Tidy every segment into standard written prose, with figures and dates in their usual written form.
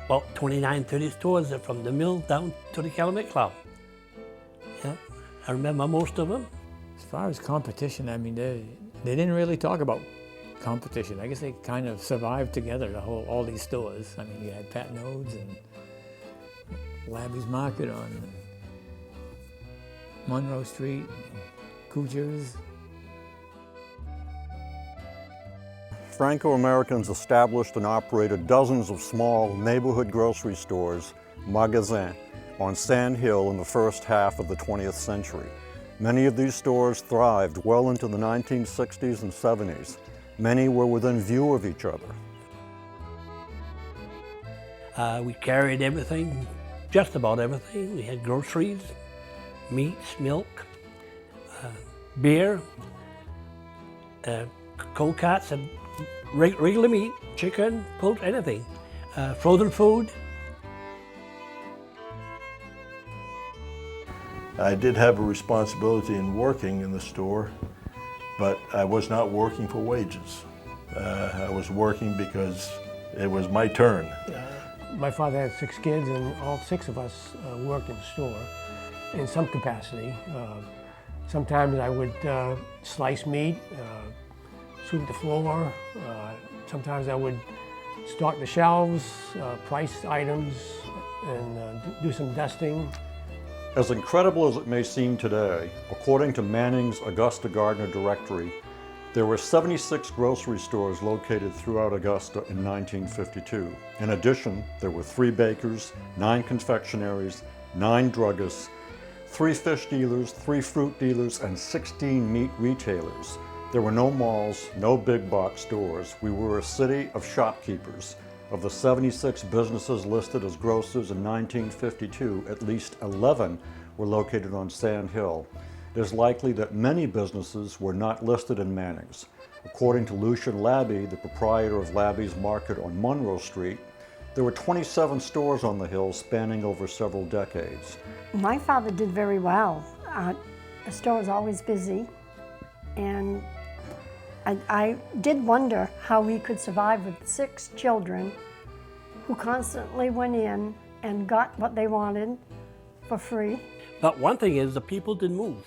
About 29, 30 stores from the mill down to the Calumet Club. Yeah, I remember most of them. As far as competition, I mean, they didn't really talk about competition. I guess they kind of survived together, all these stores. I mean, you had Pat Node's and Labby's Market on Monroe Street, Kuchar's. Franco-Americans established and operated dozens of small neighborhood grocery stores, Magasins, on Sand Hill in the first half of the 20th century. Many of these stores thrived well into the 1960s and 70s. Many were within view of each other. We carried everything, just about everything. We had groceries, meats, milk, beer, cold cuts, and regular meat, chicken, poultry, anything. Frozen food. I did have a responsibility in working in the store, but I was not working for wages. I was working because it was my turn. My father had 6 kids, and all 6 of us worked in the store in some capacity. Sometimes I would slice meat, sweep the floor. Sometimes I would stock the shelves, price items, and do some dusting. As incredible as it may seem today, according to Manning's Augusta Gardner Directory, there were 76 grocery stores located throughout Augusta in 1952. In addition, there were 3 bakers, 9 confectionaries, 9 druggists, 3 fish dealers, 3 fruit dealers, and 16 meat retailers. There were no malls, no big box stores. We were a city of shopkeepers. Of the 76 businesses listed as grocers in 1952, at least 11 were located on Sand Hill. It is likely that many businesses were not listed in Manning's. According to Lucian Labby, the proprietor of Labby's Market on Monroe Street, there were 27 stores on the hill spanning over several decades. My father did very well. The store was always busy, and I did wonder how we could survive with 6 children who constantly went in and got what they wanted for free. But one thing is, the people didn't move.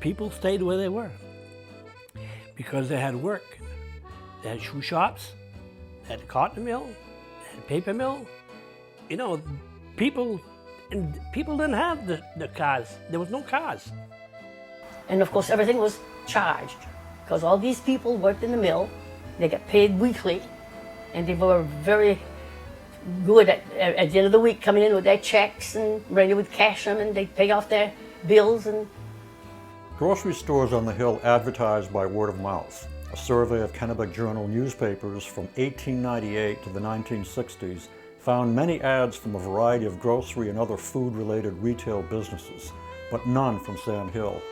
People stayed where they were because they had work. They had shoe shops, they had a cotton mill, they had a paper mill. You know, people didn't have the cars. There was no cars. And of course, everything was charged, because all these people worked in the mill. They got paid weekly, and they were very good at the end of the week coming in with their checks and ready to cash them, and they'd pay off their bills. And grocery stores on the hill advertised by word of mouth. A survey of Kennebec Journal newspapers from 1898 to the 1960s found many ads from a variety of grocery and other food-related retail businesses, but none from Sand Hill.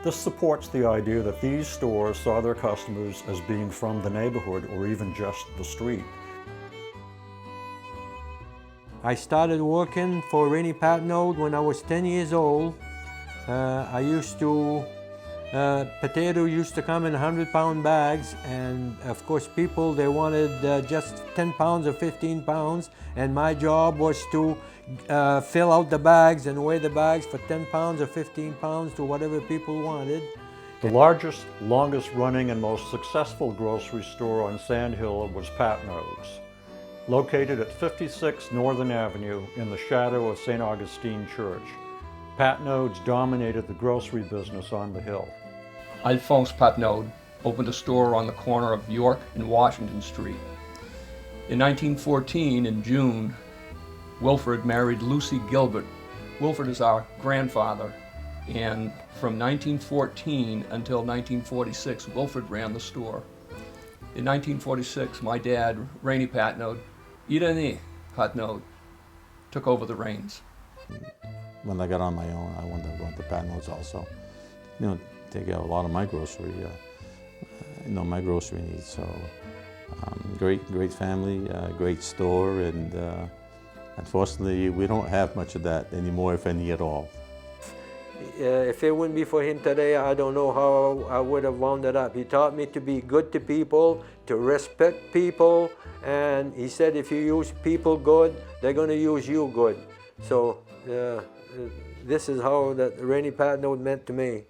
This supports the idea that these stores saw their customers as being from the neighborhood or even just the street. I started working for Rainey Patnode when I was 10 years old. Potato used to come in 100-pound bags, and of course people, they wanted just 10 pounds or 15 pounds, and my job was to fill out the bags and weigh the bags for 10 pounds or 15 pounds to whatever people wanted. The largest, longest running and most successful grocery store on Sand Hill was Patnode's. Located at 56 Northern Avenue in the shadow of St. Augustine Church, Patnode's dominated the grocery business on the hill. Alphonse Patnode opened a store on the corner of York and Washington Street. In 1914, in June, Wilfred married Lucy Gilbert. Wilfred is our grandfather, and from 1914 until 1946, Wilfred ran the store. In 1946, my dad, Rainey Patnode, Irene Patnode, took over the reins. When I got on my own, I wanted to run the Patnodes also. You know, take out a lot of my grocery, my grocery needs. So great family, great store, and Unfortunately, we don't have much of that anymore, if any at all. If it wouldn't be for him today, I don't know how I would have wound it up. He taught me to be good to people, to respect people, and he said if you use people good, they're going to use you good. So this is how that Rainy Patnode meant to me.